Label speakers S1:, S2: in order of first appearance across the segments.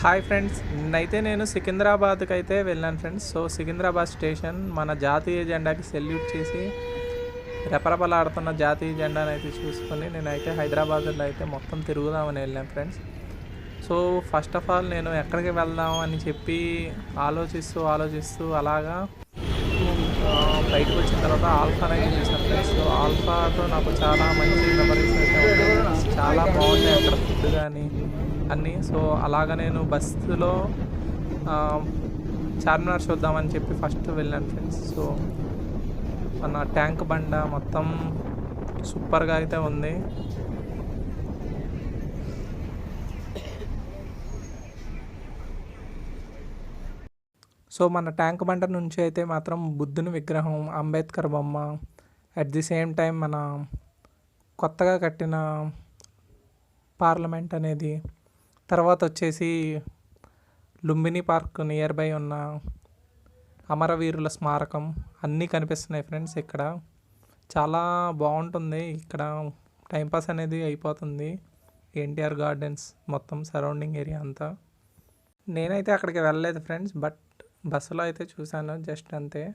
S1: Hi friends, నిన్నైతే నేను సికింద్రాబాద్కి అయితే వెళ్ళాను ఫ్రెండ్స్. సో సికింద్రాబాద్ స్టేషన్ మన జాతీయ జెండాకి సెల్యూట్ చేసి రెపరెపలాడుతున్న జాతీయ జెండాని అయితే చూసుకొని నేనైతే హైదరాబాద్లో అయితే మొత్తం తిరుగుదామని వెళ్ళాను friends. So first of all నేను ఎక్కడికి వెళ్దాం అని చెప్పి ఆలోచిస్తూ అలాగా బయటకు వచ్చిన తర్వాత ఆల్ఫా అనేది చూసాను ఫ్రెండ్స్. సో ఆల్ఫాతో నాకు చాలా మంచి మెమరీస్ అయితే ఉన్నాయి. చాలా బాగుంటాయి అక్కడ ఫుడ్ కానీ అన్నీ. సో అలాగా నేను బస్సులో చార్మినార్ చూద్దామని చెప్పి ఫస్ట్ వెళ్ళాను ఫ్రెండ్స్. సో మన ట్యాంక్ బండ మొత్తం సూపర్గా అయితే ఉంది. సో మన ట్యాంక్ బండ నుంచి అయితే మాత్రం బుద్ధుని విగ్రహం, అంబేద్కర్ బొమ్మ, అట్ ది సేమ్ టైం మన కొత్తగా కట్టిన పార్లమెంట్ అనేది, తర్వాత వచ్చేసి లుంబిని పార్క్ నియర్ బై ఉన్న అమరవీరుల స్మారకం అన్నీ కనిపిస్తున్నాయి ఫ్రెండ్స్. ఇక్కడ చాలా బాగుంటుంది. ఇక్కడ టైంపాస్ అనేది అయిపోతుంది. ఎన్టీఆర్ గార్డెన్స్ మొత్తం సరౌండింగ్ ఏరియా అంతా. నేనైతే అక్కడికి వెళ్ళలేదు ఫ్రెండ్స్, బట్ బస్సులో అయితే చూశాను జస్ట్ అంతే.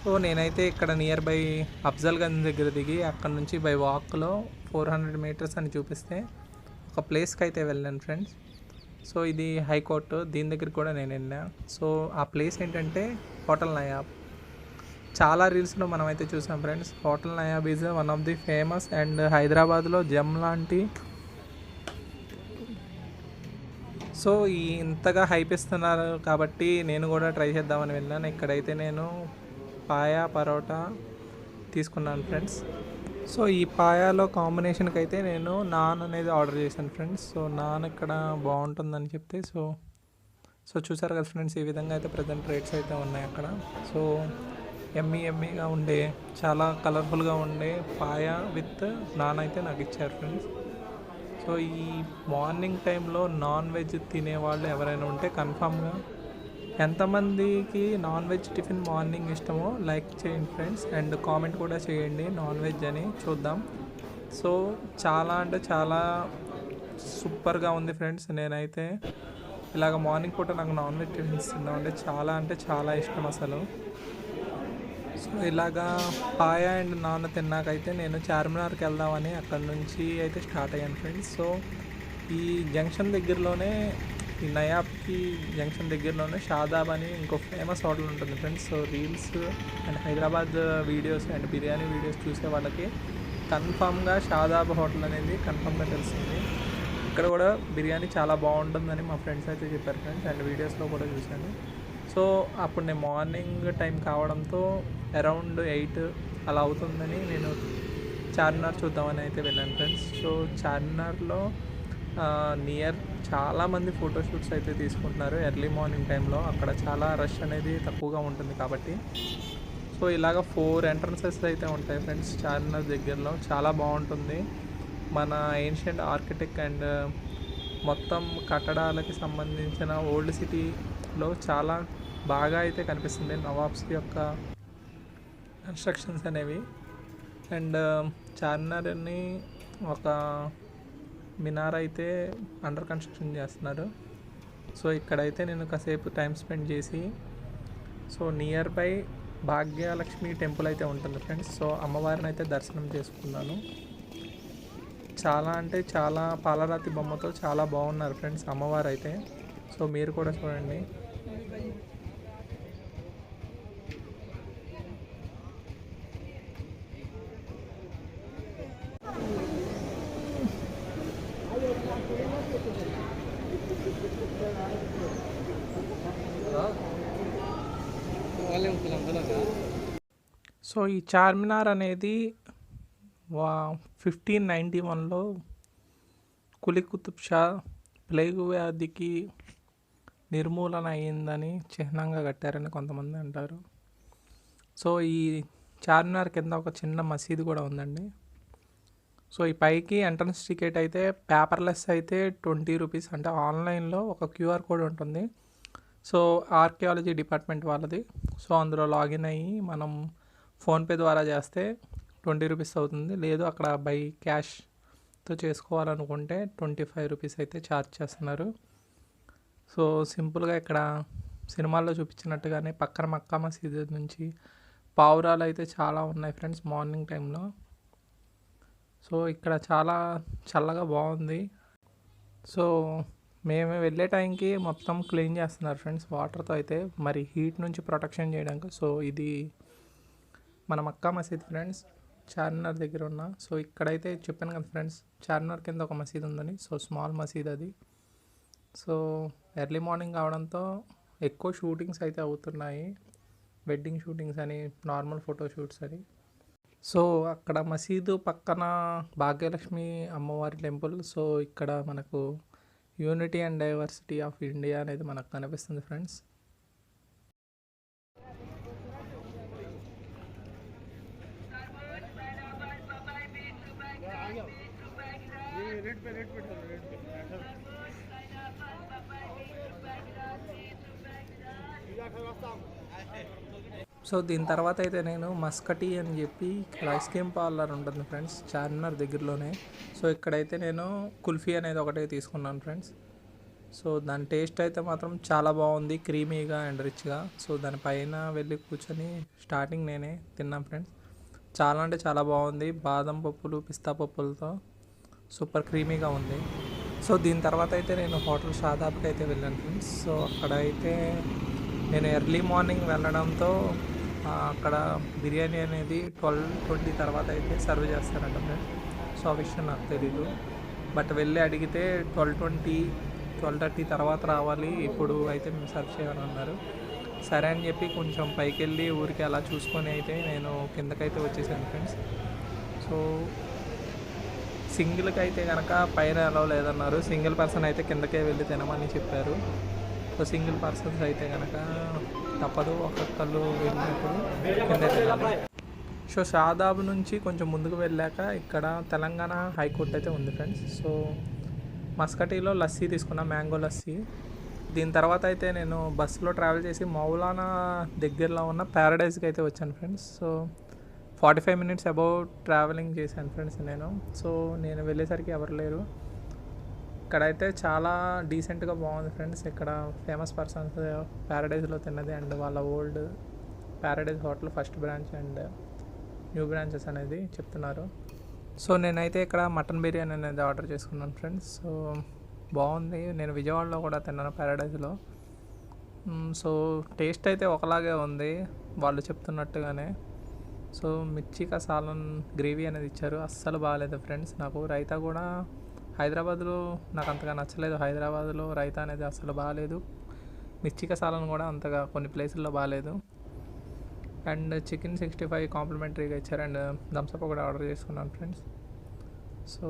S1: సో నేనైతే ఇక్కడ నియర్ బై అఫ్జల్గంజ్ దగ్గర దిగి అక్కడ నుంచి బై వాక్లో 400 మీటర్స్ అని చూపిస్తే ఒక ప్లేస్కి అయితే వెళ్ళాను ఫ్రెండ్స్. సో ఇది హైకోర్టు, దీని దగ్గరికి కూడా నేను వెళ్ళా. సో ఆ ప్లేస్ ఏంటంటే హోటల్ నయాబ్. చాలా రీల్స్లో మనం అయితే చూసాం friends. Hotel Nayab is one of the famous and హైదరాబాద్లో జమ్ లాంటి. సో ఇంతగా హైప్ ఇస్తున్నారు కాబట్టి నేను కూడా ట్రై చేద్దామని వెళ్ళాను. ఇక్కడైతే నేను పాయా పరోటా తీసుకున్నాను ఫ్రెండ్స్. సో ఈ పాయాలో కాంబినేషన్కి అయితే నేను నాన్ అనేది ఆర్డర్ చేశాను ఫ్రెండ్స్. సో నాన్ ఇక్కడ బాగుంటుందని చెప్తే సో చూసారు కదా ఫ్రెండ్స్, ఈ విధంగా అయితే ప్రజెంట్ రేట్స్ అయితే ఉన్నాయి అక్కడ. సో ఎమ్మీగా ఉండే, చాలా కలర్ఫుల్గా ఉండే పాయా విత్ నాన్ అయితే నాకు ఇచ్చారు ఫ్రెండ్స్. సో ఈ మార్నింగ్ టైంలో నాన్ వెజ్ తినేవాళ్ళు ఎవరైనా ఉంటే కన్ఫామ్గా, ఎంతమందికి నాన్ వెజ్ టిఫిన్ మార్నింగ్ ఇష్టమో లైక్ చేయండి ఫ్రెండ్స్, అండ్ కామెంట్ కూడా చేయండి నాన్ వెజ్ అని, చూద్దాం. సో చాలా అంటే చాలా సూపర్గా ఉంది ఫ్రెండ్స్. నేనైతే ఇలాగ మార్నింగ్ పూట నాకు నాన్ వెజ్ టిఫిన్స్ తిందాం అంటే చాలా ఇష్టం అసలు. సో ఇలాగా పాయా అండ్ నాన్ తిన్నాకైతే నేను చార్మినార్కి వెళ్దామని అక్కడ నుంచి అయితే స్టార్ట్ అయ్యాను ఫ్రెండ్స్. సో ఈ జంక్షన్ దగ్గరలోనే, ఈ నయాబ్కి జంక్షన్ దగ్గరలోనే షాదాబ్ అని ఇంకో ఫేమస్ హోటల్ ఉంటుంది friends. So reels and Hyderabad videos and biryani videos చూసే వాళ్ళకి కన్ఫామ్గా షాదాబ్ హోటల్ అనేది కన్ఫామ్గా తెలిసింది. ఇక్కడ కూడా బిర్యానీ చాలా బాగుంటుందని మా ఫ్రెండ్స్ అయితే చెప్పారు ఫ్రెండ్స్, అండ్ వీడియోస్లో కూడా చూశాను. సో అప్పుడు నేను మార్నింగ్ టైం కావడంతో అరౌండ్ 8 అలా అవుతుందని నేను చార్మినార్ చూద్దామని అయితే వెళ్ళాను ఫ్రెండ్స్. సో చార్మినార్లో నియర్ చాలామంది ఫోటోషూట్స్ అయితే తీసుకుంటున్నారు ఎర్లీ మార్నింగ్ టైంలో. అక్కడ చాలా రష్ అనేది తక్కువగా ఉంటుంది కాబట్టి. సో ఇలాగ 4 ఎంట్రన్సెస్ అయితే ఉంటాయి ఫ్రెండ్స్ చార్మినార్ దగ్గరలో. చాలా బాగుంటుంది. మన ఏన్షియంట్ ఆర్కిటెక్ట్ అండ్ మొత్తం కట్టడాలకి సంబంధించిన ఓల్డ్ సిటీలో చాలా బాగా అయితే కనిపిస్తుంది నవాబ్స్ యొక్క కన్స్ట్రక్షన్స్ అనేవి. అండ్ చార్మినార్ని ఒక మినార్ అయితే అండర్ కన్స్ట్రక్షన్ చేస్తున్నారు. సో ఇక్కడైతే నేను కాసేపు టైం స్పెండ్ చేసి, so near by Bhagyalakshmi temple అయితే ఉంటుంది ఫ్రెండ్స్. సో అమ్మవారిని అయితే దర్శనం చేసుకున్నాను. చాలా అంటే చాలా పాలరాతి బొమ్మతో చాలా బాగున్నారు ఫ్రెండ్స్ అమ్మవారు అయితే. సో మీరు కూడా చూడండి. సో ఈ చార్మినార్ అనేది 1591లో కులీ కుతుబ్ షా ప్లేగు వ్యాధికి నిర్మూలన అయ్యిందని చిహ్నంగా కట్టారని కొంతమంది అంటారు. సో ఈ చార్మినార్ కింద ఒక చిన్న మసీదు కూడా ఉందండి. సో ఈ పైకి ఎంట్రన్స్ టికెట్ అయితే పేపర్లెస్ అయితే 20 రూపీస్, అంటే ఆన్లైన్లో ఒక క్యూఆర్ కోడ్ ఉంటుంది. సో ఆర్కియాలజీ డిపార్ట్మెంట్ వాళ్ళది. సో అందులో లాగిన్ అయ్యి మనం ఫోన్పే ద్వారా చేస్తే 20 రూపీస్ అవుతుంది. లేదు అక్కడ బై క్యాష్తో చేసుకోవాలనుకుంటే 25 రూపీస్ అయితే ఛార్జ్ చేస్తున్నారు. సో సింపుల్గా ఇక్కడ సినిమాల్లో చూపించినట్టుగానే పక్కన మక్కా మసీదు నుంచి పావురాలు అయితే చాలా ఉన్నాయి ఫ్రెండ్స్ మార్నింగ్ టైంలో. సో ఇక్కడ చాలా చల్లగా బాగుంది. సో మేము వెళ్ళే టైంకి మొత్తం క్లీన్ చేస్తున్నారు ఫ్రెండ్స్ వాటర్తో అయితే, మరి హీట్ నుంచి ప్రొటెక్షన్ చేయడానికి. సో ఇది మన మక్కా మసీద్ ఫ్రెండ్స్, చార్మినార్ దగ్గర ఉన్న. సో ఇక్కడైతే చెప్పాను కదా ఫ్రెండ్స్, చార్మినార్ కింద ఒక మసీద్ ఉందని. సో స్మాల్ మసీద్ అది. సో ఎర్లీ మార్నింగ్ కావడంతో ఎక్కువ షూటింగ్స్ అయితే అవుతున్నాయి, వెడ్డింగ్ షూటింగ్స్ అని, నార్మల్ ఫోటో షూట్స్ అని. సో అక్కడ మసీదు పక్కన భాగ్యలక్ష్మి అమ్మవారి టెంపుల్. సో ఇక్కడ మనకు unity and diversity of India అనేది మనకు కనిపిస్తుంది ఫ్రెండ్స్. సో దీని తర్వాత అయితే నేను మస్కటీ అని చెప్పి ఇక్కడ ఐస్ క్రీమ్ పార్లర్ ఉంటుంది ఫ్రెండ్స్ చార్మినార్ దగ్గరలోనే. సో ఇక్కడైతే నేను కుల్ఫీ అనేది ఒకటే తీసుకున్నాను ఫ్రెండ్స్. సో దాని టేస్ట్ అయితే మాత్రం చాలా బాగుంది, క్రీమీగా అండ్ రిచ్గా. సో దానిపైన వెళ్ళి కూర్చొని స్టార్టింగ్ నేనే తిన్నాను ఫ్రెండ్స్. చాలా అంటే చాలా బాగుంది, బాదం పప్పులు పిస్తా పప్పులతో సూపర్ క్రీమీగా ఉంది. సో దీని తర్వాత అయితే నేను హోటల్ షాదాబ్కి అయితే వెళ్ళాను ఫ్రెండ్స్. సో అక్కడ అయితే నేను ఎర్లీ మార్నింగ్ వెళ్ళడంతో అక్కడ బిర్యానీ అనేది 12-20 తర్వాత అయితే సర్వ్ చేస్తారంట ఫ్రెండ్స్. సో ఆ విషయం నాకు తెలీదు, బట్ వెళ్ళి అడిగితే 12:30 తర్వాత రావాలి, ఇప్పుడు అయితే మేము సర్వ్ చేయాలని అన్నారు. సరే అని చెప్పి కొంచెం పైకి వెళ్ళి ఊరికి అలా చూసుకొని అయితే నేను కిందకైతే వచ్చేసాను ఫ్రెండ్స్. సో సింగిల్కి అయితే కనుక పైన అలౌ లేదన్నారు, సింగిల్ పర్సన్ అయితే కిందకే వెళ్ళి తినమని చెప్పారు. సో సింగిల్ పర్సన్స్ అయితే కనుక తప్పదు, ఒక్కొక్కళ్ళు వెళ్ళినప్పుడు కింద తినాలి. సో షాదాబ్ నుంచి కొంచెం ముందుకు వెళ్ళాక ఇక్కడ తెలంగాణ హైకోర్టు అయితే ఉంది ఫ్రెండ్స్. సో మస్కటీలో లస్సీ తీసుకున్నా, మ్యాంగో లస్సీ. దీని తర్వాత అయితే నేను బస్సులో ట్రావెల్ చేసి మౌలానా దగ్గరలో ఉన్న ప్యారడైజ్కి అయితే వచ్చాను friends. So 45 minutes about travelling చేశాను ఫ్రెండ్స్ నేను. సో నేను వెళ్ళేసరికి ఎవరు లేరు. ఇక్కడైతే చాలా డీసెంట్గా బాగుంది ఫ్రెండ్స్. ఇక్కడ ఫేమస్ పర్సన్స్ ప్యారడైజ్లో తిన్నది అండ్ వాళ్ళ old Paradise hotel first branch and new branches అనేది చెప్తున్నారు. సో నేనైతే ఇక్కడ మటన్ బిర్యానీ అనేది ఆర్డర్ చేసుకున్నాను ఫ్రెండ్స్. సో బాగుంది, నేను విజయవాడలో కూడా తిన్నాను ప్యారడైజ్లో. సో టేస్ట్ అయితే ఒకలాగే ఉంది వాళ్ళు చెప్తున్నట్టుగానే. సో మిర్చి కా సాలన్ గ్రేవీ అనేది ఇచ్చారు, అస్సలు బాగాలేదు ఫ్రెండ్స్. నాకు రైతా కూడా హైదరాబాద్లో నాకు అంతగా నచ్చలేదు, హైదరాబాద్లో రైతా అనేది అస్సలు బాగాలేదు. మిర్చి కా సాలన్ కూడా అంతగా కొన్ని ప్లేసుల్లో బాగాలేదు. అండ్ చికెన్ 65 కాంప్లిమెంటరీగా ఇచ్చారు అండ్ థమ్స్అప్ కూడా ఆర్డర్ చేసుకున్నాను ఫ్రెండ్స్. సో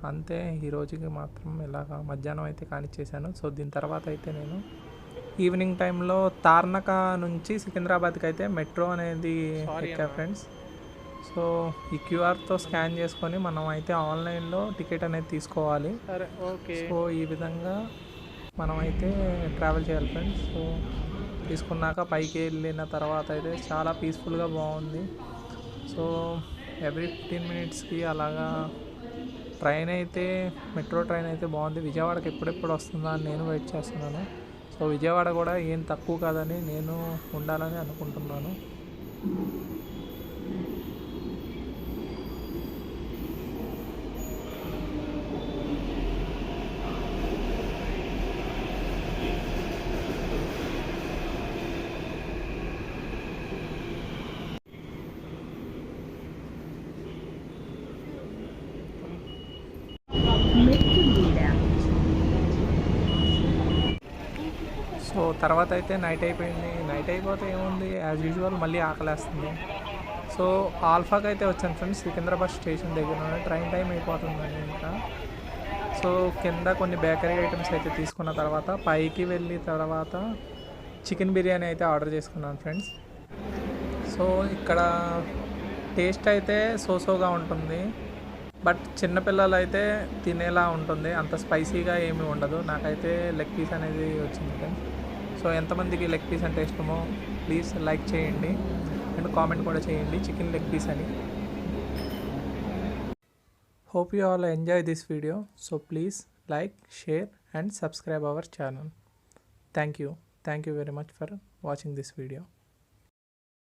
S1: అంతే, ఈ రోజుకి మాత్రం ఇలాగ మధ్యాహ్నం అయితే కానిచ్చేసాను. సో దీని తర్వాత అయితే నేను ఈవినింగ్ టైంలో తార్నక నుంచి సికింద్రాబాద్కి అయితే మెట్రో అనేది ఎక్కా ఫ్రెండ్స్. సో ఈ క్యూఆర్తో స్కాన్ చేసుకొని మనం అయితే ఆన్లైన్లో టికెట్ అనేది తీసుకోవాలి. సో ఈ విధంగా మనం అయితే ట్రావెల్ చేయాలి ఫ్రెండ్స్. సో తీసుకున్నాక పైకి వెళ్ళిన తర్వాత అయితే చాలా పీస్ఫుల్గా బాగుంది. సో ఎవ్రీ 15 మినిట్స్కి అలాగా ట్రైన్ అయితే, మెట్రో ట్రైన్ అయితే బాగుంది. విజయవాడకి ఎప్పుడెప్పుడు వస్తుందా అని నేను వెయిట్ చేస్తున్నాను. సో విజయవాడ కూడా ఏం తక్కువ కాదని నేను ఉండాలని అనుకుంటున్నాను. సో తర్వాత అయితే నైట్ అయిపోయింది. నైట్ అయిపోతే ఏముంది, యాజ్ యూజువల్ మళ్ళీ ఆకలేస్తుంది. సో ఆల్ఫాకి అయితే వచ్చాను ఫ్రెండ్స్, సికింద్రాబాద్ స్టేషన్ దగ్గర నుండి. ట్రైన్ టైం అయిపోతుందండి ఇంకా. సో కింద కొన్ని బేకరీ ఐటమ్స్ అయితే తీసుకున్న తర్వాత పైకి వెళ్ళి తర్వాత చికెన్ బిర్యానీ అయితే ఆర్డర్ చేసుకున్నాను ఫ్రెండ్స్. సో ఇక్కడ టేస్ట్ అయితే సోసోగా ఉంటుంది, బట్ చిన్నపిల్లలు అయితే తినేలా ఉంటుంది, అంత స్పైసీగా ఏమీ ఉండదు. నాకైతే లెగ్ పీస్ అనేది వచ్చింది ఫ్రెండ్స్. సో ఎంతమందికి లెగ్ పీస్ అంటే ఇష్టమో ప్లీజ్ లైక్ చేయండి అండ్ కామెంట్ కూడా చేయండి చికెన్ లెగ్ పీస్ అని. Hope you all enjoy this video. So please like, share and subscribe our channel. Thank you very much for watching this video.